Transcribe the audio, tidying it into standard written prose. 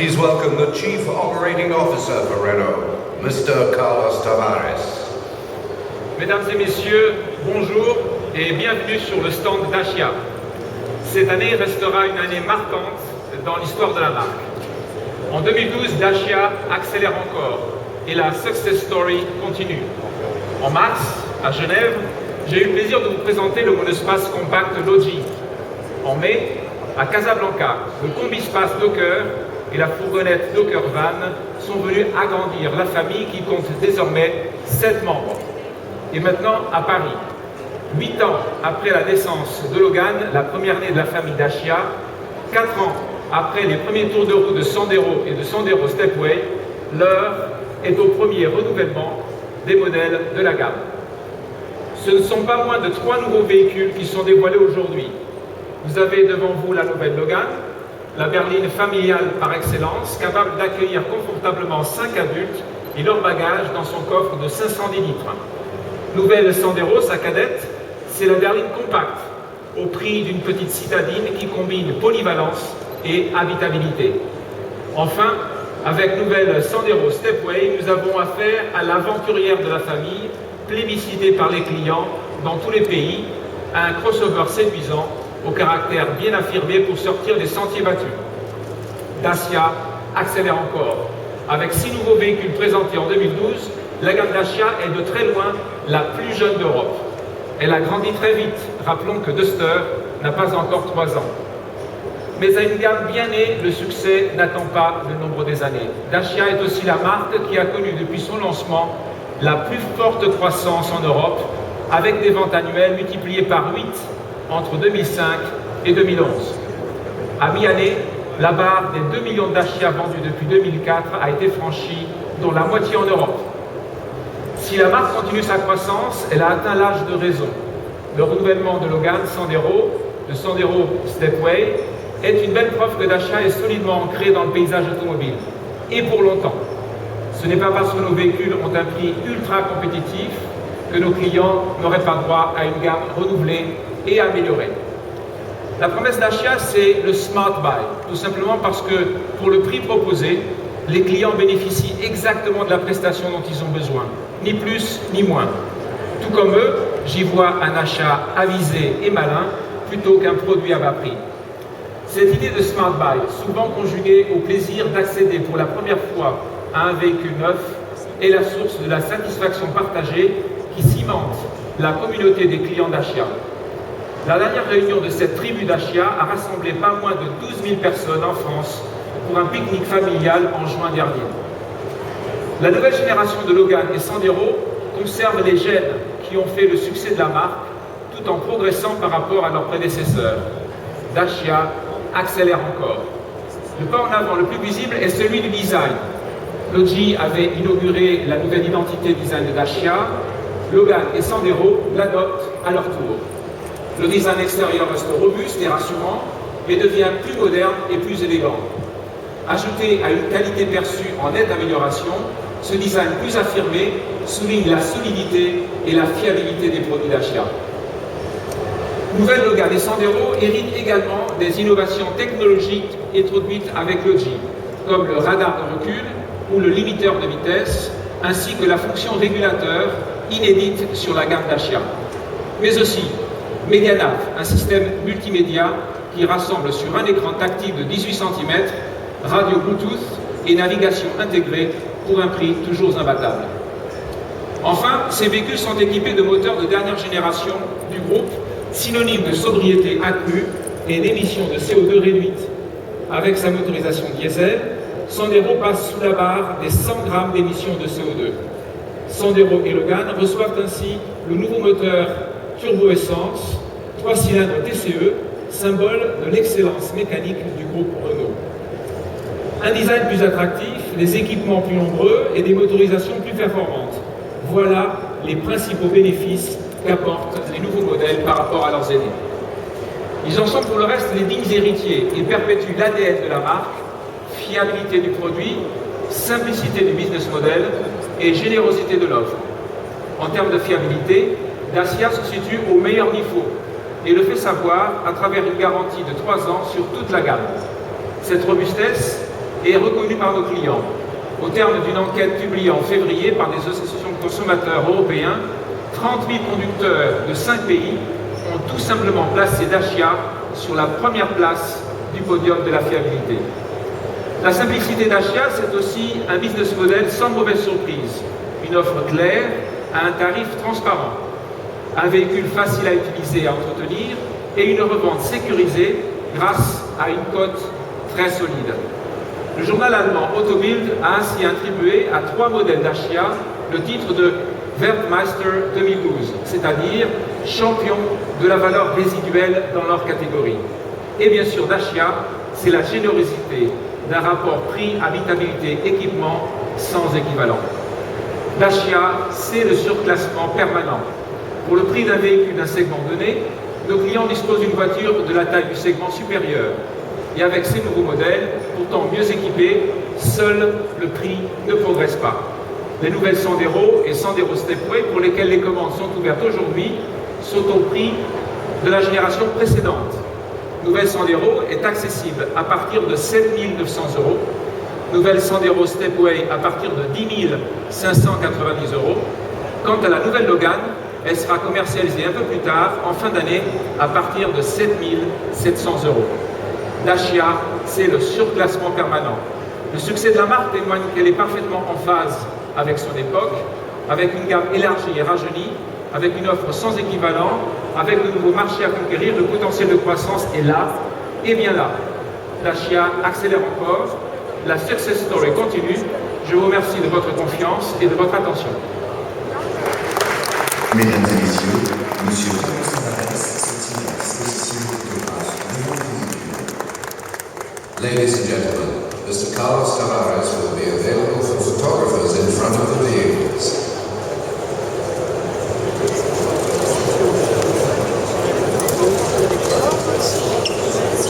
please welcome the Chief Operating Officer for Renault, Mr. Carlos Tavares. Mesdames et messieurs, bonjour et bienvenue sur le stand Dacia. Cette année restera une année marquante dans l'histoire de la marque. En 2012, Dacia accélère encore et la success story continue. En mars, à Genève, j'ai eu le plaisir de vous présenter le monospace compact Logi. En mai, à Casablanca, le combi-space Docker et la fourgonnette Docker Van sont venus agrandir la famille qui compte désormais 7 membres. Et maintenant à Paris. 8 ans après la naissance de Logan, la première née de la famille Dacia, 4 ans après les premiers tours de roue de Sandero et de Sandero Stepway, l'heure est au premier renouvellement des modèles de la gamme. Ce ne sont pas moins de 3 nouveaux véhicules qui sont dévoilés aujourd'hui. Vous avez devant vous la nouvelle Logan, la berline familiale par excellence, capable d'accueillir confortablement 5 adultes et leurs bagages dans son coffre de 510 litres. Nouvelle Sandero, sa cadette, c'est la berline compacte, au prix d'une petite citadine qui combine polyvalence et habitabilité. Enfin, avec nouvelle Sandero Stepway, nous avons affaire à l'aventurière de la famille, plébiscitée par les clients dans tous les pays, à un crossover séduisant au caractère bien affirmé pour sortir des sentiers battus. Dacia accélère encore. Avec 6 nouveaux véhicules présentés en 2012, la gamme Dacia est de très loin la plus jeune d'Europe. Elle a grandi très vite. Rappelons que Duster n'a pas encore 3 ans. Mais à une gamme bien née, le succès n'attend pas le nombre des années. Dacia est aussi la marque qui a connu depuis son lancement la plus forte croissance en Europe, avec des ventes annuelles multipliées par 8 entre 2005 et 2011. À mi-année, la barre des 2 millions de Dacia vendus depuis 2004 a été franchie, dont la moitié en Europe. Si la marque continue sa croissance, elle a atteint l'âge de raison. Le renouvellement de Logan Sandero, de Sandero Stepway, est une belle preuve que Dacia est solidement ancré dans le paysage automobile. Et pour longtemps. Ce n'est pas parce que nos véhicules ont un prix ultra compétitif que nos clients n'auraient pas droit à une gamme renouvelée et améliorée. La promesse Dacia, c'est le Smart Buy, tout simplement parce que pour le prix proposé, les clients bénéficient exactement de la prestation dont ils ont besoin, ni plus ni moins. Tout comme eux, j'y vois un achat avisé et malin plutôt qu'un produit à bas prix. Cette idée de Smart Buy, souvent conjuguée au plaisir d'accéder pour la première fois à un véhicule neuf, est la source de la satisfaction partagée qui cimente la communauté des clients Dacia. La dernière réunion de cette tribu Dacia a rassemblé pas moins de 12 000 personnes en France pour un pique-nique familial en juin dernier. La nouvelle génération de Logan et Sandero conserve les gènes qui ont fait le succès de la marque tout en progressant par rapport à leurs prédécesseurs. Dacia accélère encore. Le pas en avant le plus visible est celui du design. Logi avait inauguré la nouvelle identité design de Dacia. Logan et Sandero l'adoptent à leur tour. Le design extérieur reste robuste et rassurant, mais devient plus moderne et plus élégant. Ajouté à une qualité perçue en nette amélioration, ce design plus affirmé souligne la solidité et la fiabilité des produits Dacia. Nouvelle Logan et Sandero héritent également des innovations technologiques introduites avec Logi, comme le radar de recul ou le limiteur de vitesse, ainsi que la fonction régulateur inédite sur la gamme Dacia. Mais aussi MediaNav, un système multimédia qui rassemble sur un écran tactile de 18 cm, radio Bluetooth et navigation intégrée pour un prix toujours imbattable. Enfin, ces véhicules sont équipés de moteurs de dernière génération du groupe, synonyme de sobriété accrue et d'émissions de CO2 réduites. Avec sa motorisation diesel, Sandero passe sous la barre des 100 grammes d'émissions de CO2. Sandero et Logan reçoivent ainsi le nouveau moteur turbo-essence, 3 cylindres TCE, symbole de l'excellence mécanique du groupe Renault. Un design plus attractif, des équipements plus nombreux et des motorisations plus performantes. Voilà les principaux bénéfices qu'apportent les nouveaux modèles par rapport à leurs aînés. Ils en sont pour le reste les dignes héritiers et perpétuent l'ADN de la marque, fiabilité du produit, simplicité du business model et générosité de l'offre. En termes de fiabilité, Dacia se situe au meilleur niveau et le fait savoir à travers une garantie de 3 ans sur toute la gamme. Cette robustesse et est reconnu par nos clients. Au terme d'une enquête publiée en février par des associations de consommateurs européens, 30 000 conducteurs de 5 pays ont tout simplement placé Dacia sur la première place du podium de la fiabilité. La simplicité Dacia, c'est aussi un business model sans mauvaise surprise, une offre claire à un tarif transparent, un véhicule facile à utiliser et à entretenir et une revente sécurisée grâce à une cote très solide. Le journal allemand Autobild a ainsi attribué à 3 modèles Dacia le titre de Weltmeister 2012, c'est-à-dire champion de la valeur résiduelle dans leur catégorie. Et bien sûr, Dacia, c'est la générosité d'un rapport prix habitabilité-équipement sans équivalent. Dacia, c'est le surclassement permanent. Pour le prix d'un véhicule d'un segment donné, nos clients disposent d'une voiture de la taille du segment supérieur. Et avec ces nouveaux modèles, pourtant mieux équipés, seul le prix ne progresse pas. Les nouvelles Sandero et Sandero Stepway, pour lesquelles les commandes sont ouvertes aujourd'hui, sont au prix de la génération précédente. Nouvelle Sandero est accessible à partir de 7 900 €. Nouvelle Sandero Stepway à partir de 10 590 €. Quant à la nouvelle Logan, elle sera commercialisée un peu plus tard, en fin d'année, à partir de 7 700 €. Dacia, c'est le surclassement permanent. Le succès de la marque témoigne qu'elle est parfaitement en phase avec son époque, avec une gamme élargie et rajeunie, avec une offre sans équivalent, avec de nouveaux marchés à conquérir, le potentiel de croissance est là, et bien là. Dacia accélère encore, la success story continue. Je vous remercie de votre confiance et de votre attention. Mesdames et messieurs, Monsieur Carlos Tavares se tient à disposition photographe devant le véhicule. Ladies and gentlemen, Mr. Carlos Tavares will